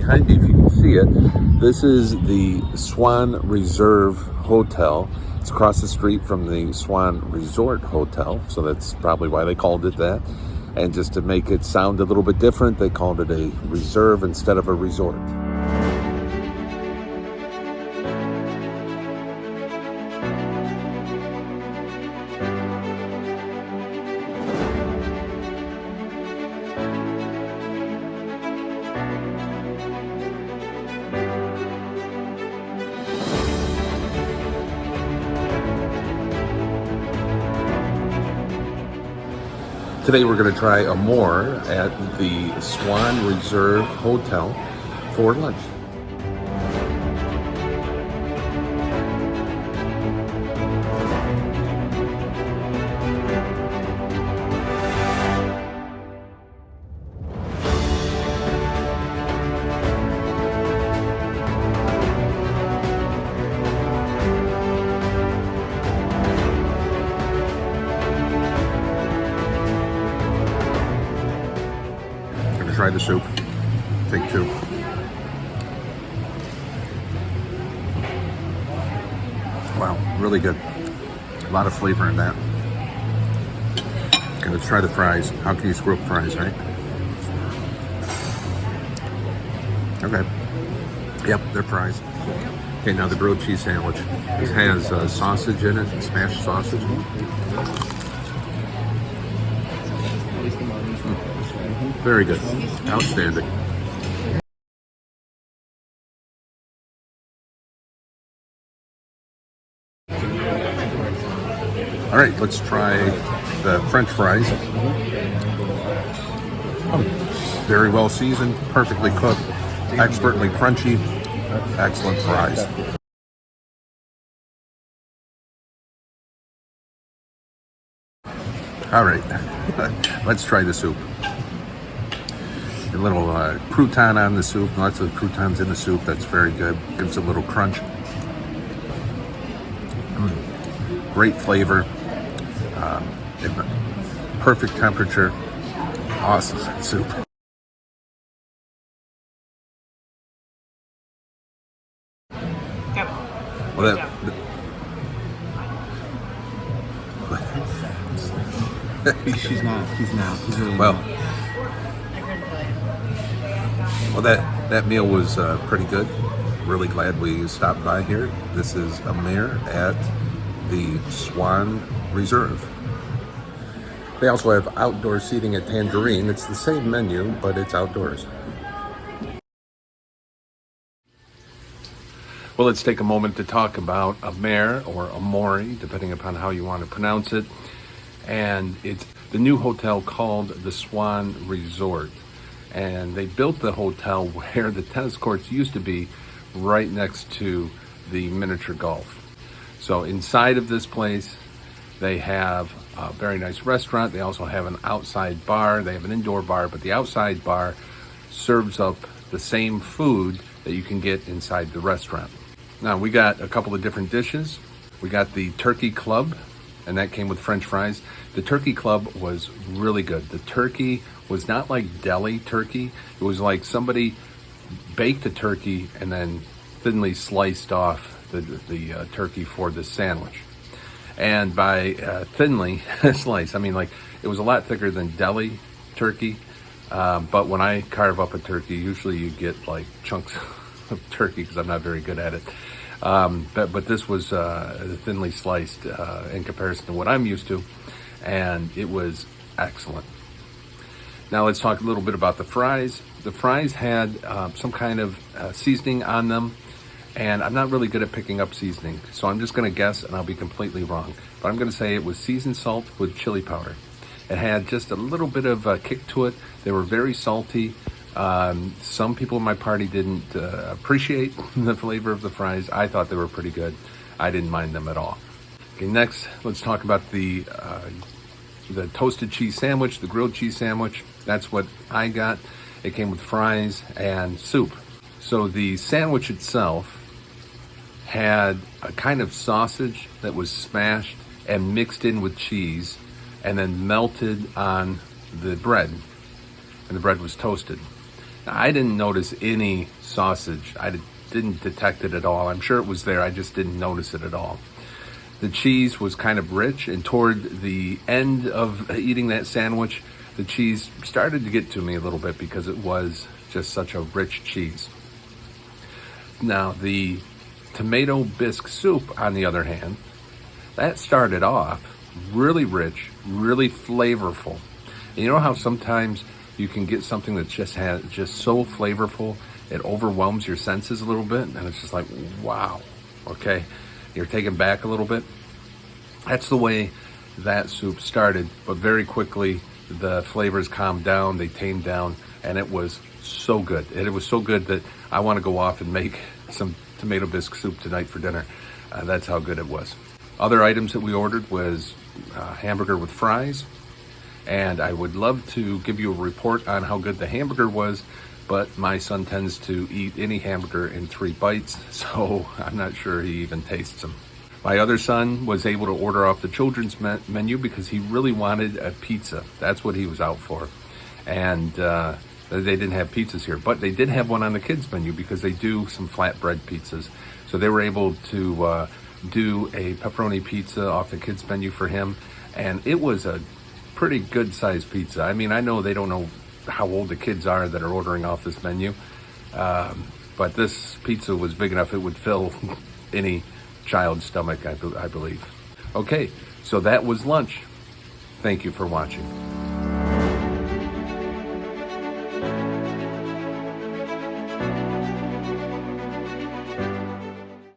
behind me, if you can see it, this is the Swan Reserve Hotel. It's across the street from the Swan Resort Hotel, so that's probably why they called it that. And just to make it sound a little bit different, they called it a reserve instead of a resort. Today we're going to try Amare at the Swan Reserve Hotel for lunch. Try the soup. Take two. Wow, really good. A lot of flavor in that. Okay, let's try the fries. How can you screw up fries, right? Okay. Yep, they're fries. Okay, now the grilled cheese sandwich. This has sausage in it, smashed sausage. Very good. Outstanding. All right, let's try the French fries. Oh, very well seasoned, perfectly cooked, expertly crunchy, excellent fries. All right, let's try the soup. A little crouton on the soup, lots of croutons in the soup, that's very good. Gives a little crunch. Great flavor, perfect temperature, awesome soup. Well, He's really well, not. Well, that meal was pretty good. Really glad we stopped by here. This is Amare at the Swan Reserve. They also have outdoor seating at Tangerine. It's the same menu, but it's outdoors. Well, let's take a moment to talk about Amare or Amare, depending upon how you want to pronounce it. And it's the new hotel called the Swan Resort. And they built the hotel where the tennis courts used to be, right next to the miniature golf. So inside of this place, they have a very nice restaurant. They also have an outside bar. They have an indoor bar, but the outside bar serves up the same food that you can get inside the restaurant. Now, we got a couple of different dishes. We got the turkey club, and that came with French fries. The turkey club was really good. The turkey was not like deli turkey. It was like somebody baked a turkey and then thinly sliced off the turkey for the sandwich. And by thinly sliced, I mean like it was a lot thicker than deli turkey. But when I carve up a turkey, usually you get like chunks of turkey because I'm not very good at it. But this was thinly sliced in comparison to what I'm used to, and it was excellent. Now let's talk a little bit about the fries. The fries had some kind of seasoning on them, and I'm not really good at picking up seasoning, so I'm just going to guess, and I'll be completely wrong. But I'm going to say it was seasoned salt with chili powder. It had just a little bit of a kick to it. They were very salty. Some people in my party didn't appreciate the flavor of the fries. I thought they were pretty good. I didn't mind them at all. Okay, next, let's talk about the toasted cheese sandwich, the grilled cheese sandwich. That's what I got. It came with fries and soup. So the sandwich itself had a kind of sausage that was smashed and mixed in with cheese and then melted on the bread. And the bread was toasted. I didn't notice any sausage. Didn't detect it at all. I'm sure it was there. I just didn't notice it at all. The cheese was kind of rich, and toward the end of eating that sandwich, the cheese started to get to me a little bit because it was just such a rich cheese. Now, the tomato bisque soup, on the other hand, that started off really rich, really flavorful. And you know how sometimes you can get something that just so flavorful, it overwhelms your senses a little bit, and it's just like, wow, okay, you're taken back a little bit. That's the way that soup started, but very quickly the flavors calmed down, they tamed down, and it was so good. It was so good that I want to go off and make some tomato bisque soup tonight for dinner. That's how good it was. Other items that we ordered was hamburger with fries, and I would love to give you a report on how good the hamburger was, but my son tends to eat any hamburger in 3 bites, so I'm not sure he even tastes them. My other son was able to order off the children's menu because he really wanted a pizza. That's what he was out for. And they didn't have pizzas here, but they did have one on the kids menu because they do some flatbread pizzas. So they were able to do a pepperoni pizza off the kids menu for him, and it was a pretty good sized pizza. I mean, I know they don't know how old the kids are that are ordering off this menu, but this pizza was big enough it would fill any child's stomach, I believe. Okay, so that was lunch. Thank you for watching.